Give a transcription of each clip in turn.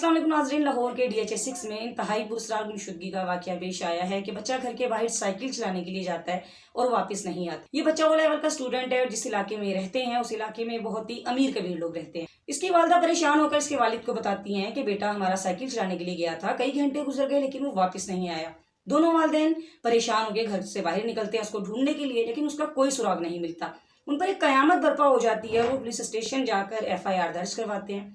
अस्सलाम वालेकुम नाज़रीन। लाहौर के DHS 6 में इंतहाई पुरस्कार गुमशुदगी का वाक़या पेश आया है कि बच्चा घर के बाहर साइकिल चलाने के लिए जाता है और वापस नहीं आता। ये बच्चा ओ लेवल का स्टूडेंट है और जिस इलाके में रहते हैं उस इलाके में बहुत ही अमीर कबीर लोग रहते हैं। इसकी वालिदा परेशान होकर इसके वालिद को बताती हैं कि बेटा हमारा साइकिल चलाने के लिए गया था, कई घंटे गुजर गए लेकिन वो वापस नहीं आया। दोनों वालिदैन परेशान होकर घर से बाहर निकलते हैं उसको ढूंढने के लिए, लेकिन उसका कोई सुराग नहीं मिलता। उन पर एक कयामत बर्पा हो जाती है। वो पुलिस स्टेशन जाकर FIR दर्ज करवाते हैं।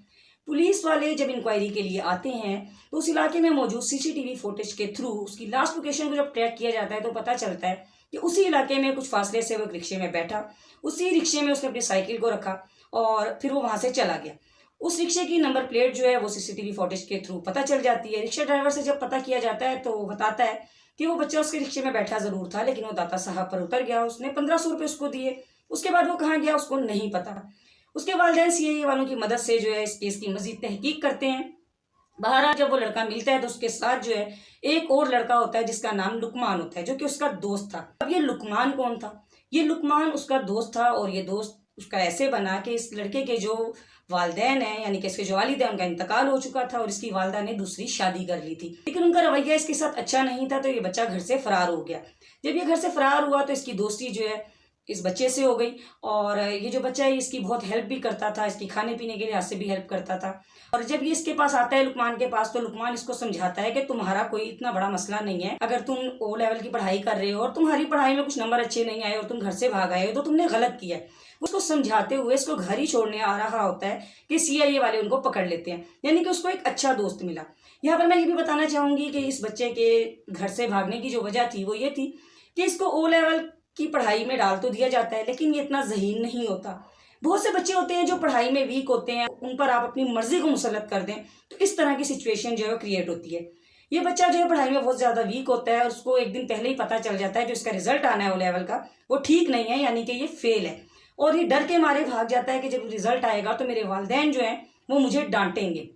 पुलिस वाले जब इंक्वायरी के लिए आते हैं तो उस इलाके में मौजूद CCTV फुटेज के थ्रू उसकी लास्ट लोकेशन को जब ट्रैक किया जाता है तो पता चलता है कि उसी इलाके में कुछ फासले से वो एक रिक्शे में बैठा, उसी रिक्शे में उसने अपनी साइकिल को रखा और फिर वो वहां से चला गया। उस रिक्शे की नंबर प्लेट जो है वो CCTV फुटेज के थ्रू पता चल जाती है। रिक्शा ड्राइवर से जब पता किया जाता है तो वो बताता है कि वो बच्चा उसके रिक्शे में बैठा जरूर था, लेकिन वो दाता साहब पर उतर गया। उसने 1500 रुपये उसको दिए। उसके बाद वो कहाँ गया उसको नहीं पता। उसके वालिदैन CIA वालों की मदद से जो है इस केस की मजीद तहकीक करते हैं। बहरहाल जब वो लड़का मिलता है तो उसके साथ जो है एक और लड़का होता है जिसका नाम लुकमान होता है, जो कि उसका दोस्त था। अब ये लुकमान कौन था? ये लुकमान उसका दोस्त था और ये दोस्त उसका ऐसे बना कि इस लड़के के जो वालिदैन हैं, यानी कि इसके जो वालिद हैं, उनका इंतकाल हो चुका था और इसकी वालिदा ने दूसरी शादी कर ली थी, लेकिन उनका रवैया इसके साथ अच्छा नहीं था। तो ये बच्चा घर से फरार हो गया। जब ये घर से फरार हुआ तो इसकी दोस्ती जो है इस बच्चे से हो गई और ये जो बच्चा है इसकी बहुत हेल्प भी करता था, इसकी खाने पीने के लिहाज से भी हेल्प करता था। और जब ये इसके पास आता है लुकमान के पास, तो लुकमान इसको समझाता है कि तुम्हारा कोई इतना बड़ा मसला नहीं है। अगर तुम O लेवल की पढ़ाई कर रहे हो और तुम्हारी पढ़ाई में कुछ नंबर अच्छे नहीं आए और तुम घर से भाग आए हो तो तुमने गलत किया है। उसको समझाते हुए इसको घर ही छोड़ने आ रहा होता है कि CIA वाले उनको पकड़ लेते हैं, यानी कि उसको एक अच्छा दोस्त मिला। यहाँ पर मैं ये भी बताना चाहूंगी कि इस बच्चे के घर से भागने की जो वजह थी वो ये थी कि इसको O लेवल की पढ़ाई में डाल तो दिया जाता है, लेकिन ये इतना ज़हीन नहीं होता। बहुत से बच्चे होते हैं जो पढ़ाई में वीक होते हैं, उन पर आप अपनी मर्जी को मुसल्लत कर दें तो इस तरह की सिचुएशन जो है वो क्रिएट होती है। ये बच्चा जो है पढ़ाई में बहुत ज़्यादा वीक होता है और उसको एक दिन पहले ही पता चल जाता है जो इसका रिजल्ट आना है O लेवल का वो ठीक नहीं है, यानी कि ये फेल है। और ये डर के मारे भाग जाता है कि जब रिजल्ट आएगा तो मेरे वालिदैन जो हैं वो मुझे डांटेंगे।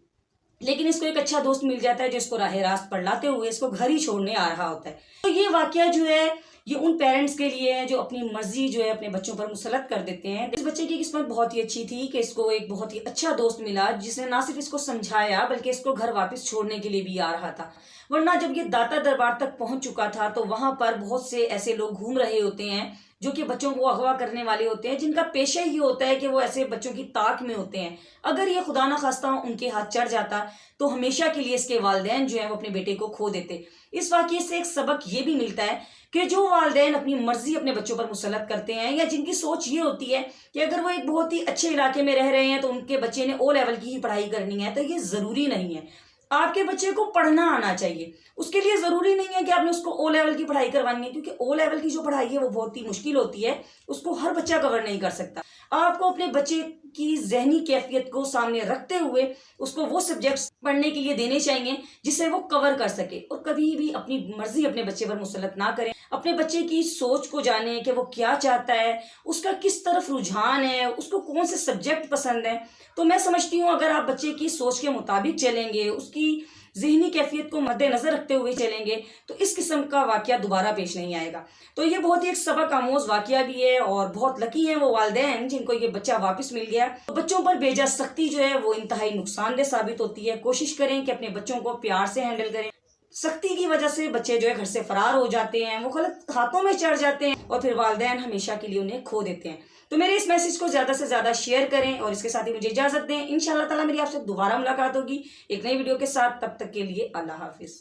लेकिन इसको एक अच्छा दोस्त मिल जाता है जो इसको राह रास्त पर लाते हुए इसको घर ही छोड़ने आ रहा होता है। तो ये वाकया जो है ये उन पेरेंट्स के लिए है जो अपनी मर्जी जो है अपने बच्चों पर मुसलत कर देते हैं। इस बच्चे की किस्मत बहुत ही अच्छी थी कि इसको एक बहुत ही अच्छा दोस्त मिला जिसने ना सिर्फ इसको समझाया बल्कि इसको घर वापस छोड़ने के लिए भी आ रहा था। वरना जब ये दाता दरबार तक पहुंच चुका था तो वहां पर बहुत से ऐसे लोग घूम रहे होते हैं जो कि बच्चों को अगवा करने वाले होते हैं, जिनका पेशा ही होता है कि वो ऐसे बच्चों की ताक में होते हैं। अगर ये खुदा ना खास्ता उनके हाथ चढ़ जाता तो हमेशा के लिए इसके वालिदैन जो है वो अपने बेटे को खो देते। इस वाकये से एक सबक ये भी मिलता है कि जो वालिदैन अपनी मर्जी अपने बच्चों पर मुसल्लत करते हैं या जिनकी सोच ये होती है कि अगर वो एक बहुत ही अच्छे इलाके में रह रहे हैं तो उनके बच्चे ने O लेवल की ही पढ़ाई करनी है, तो ये ज़रूरी नहीं है। आपके बच्चे को पढ़ना आना चाहिए। उसके लिए ज़रूरी नहीं है कि आपने उसको O लेवल की पढ़ाई करवानी है, क्योंकि O लेवल की जो पढ़ाई है वो बहुत ही मुश्किल होती है, उसको हर बच्चा कवर नहीं कर सकता। आपको अपने बच्चे की जहनी कैफियत को सामने रखते हुए उसको वो सब्जेक्ट्स पढ़ने के लिए देने चाहिए जिससे वो कवर कर सके। और कभी भी अपनी मर्जी अपने बच्चे पर मुसल्लत ना करें। अपने बच्चे की सोच को जाने कि वो क्या चाहता है, उसका किस तरफ रुझान है, उसको कौन से सब्जेक्ट पसंद है। तो मैं समझती हूँ अगर आप बच्चे की सोच के मुताबिक चलेंगे, उसकी ज़हनी कैफियत को मद्देनजर रखते हुए चलेंगे तो इस किस्म का वाकया दोबारा पेश नहीं आएगा। तो ये बहुत ही एक सबक आमोज वाकया भी है और बहुत लकी हैं वो वालिदैन जिनको ये बच्चा वापस मिल गया। तो बच्चों पर बेजा सख्ती जो है वो इंतहाई नुकसानदेह साबित होती है। कोशिश करें कि अपने बच्चों को प्यार से हैंडल करें। सख्ती की वजह से बच्चे जो है घर से फरार हो जाते हैं, वो गलत हाथों में चढ़ जाते हैं और फिर वालिदैन हमेशा के लिए उन्हें खो देते हैं। तो मेरे इस मैसेज को ज़्यादा से ज़्यादा शेयर करें और इसके साथ ही मुझे इजाज़त दें। इंशाअल्लाह ताला मेरी आपसे दोबारा मुलाकात होगी एक नई वीडियो के साथ। तब तक के लिए अल्लाह हाफिज़।